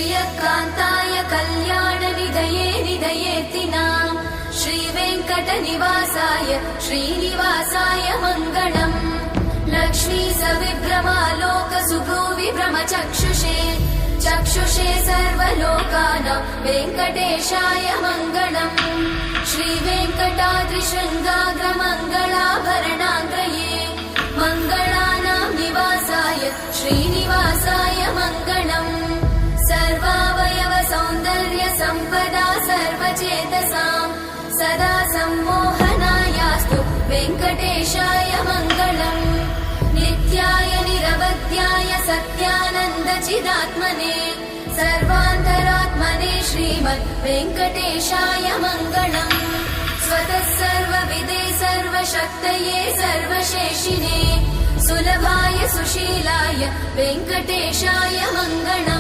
श्रियकान्ताय कल्याणनिधये निधयेतिनाम् श्रीवेङ्कटनिवासाय श्रीनिवासाय मङ्गलम् लक्ष्मी सविभ्रमालोकसुभ्रूविभ्रमचक्षुषे चक्षुषे सर्वलोकानां वेङ्कटेशाय मङ्गलम् श्रीवेङ्कटाद्रिशृङ्गाग्रमङ्गलाभरणाङ्गये मङ्गलानां निवासाय श्रीनिवासाय मङ्गलम् सर्वावयव सौन्दर्य सम्पदा सर्वचेतसां सदा सम्मोहनायास्तु वेङ्कटेशाय मङ्गलम् नित्याय निरवध्याय सत्यानन्दचिदात्मने सर्वान्तरात्मने श्रीमद् वेङ्कटेशाय मङ्गलम् स्वतः सर्वविदे सर्वशक्तये सर्वशेषिने सुलभाय सुशीलाय वेङ्कटेशाय मङ्गलम्।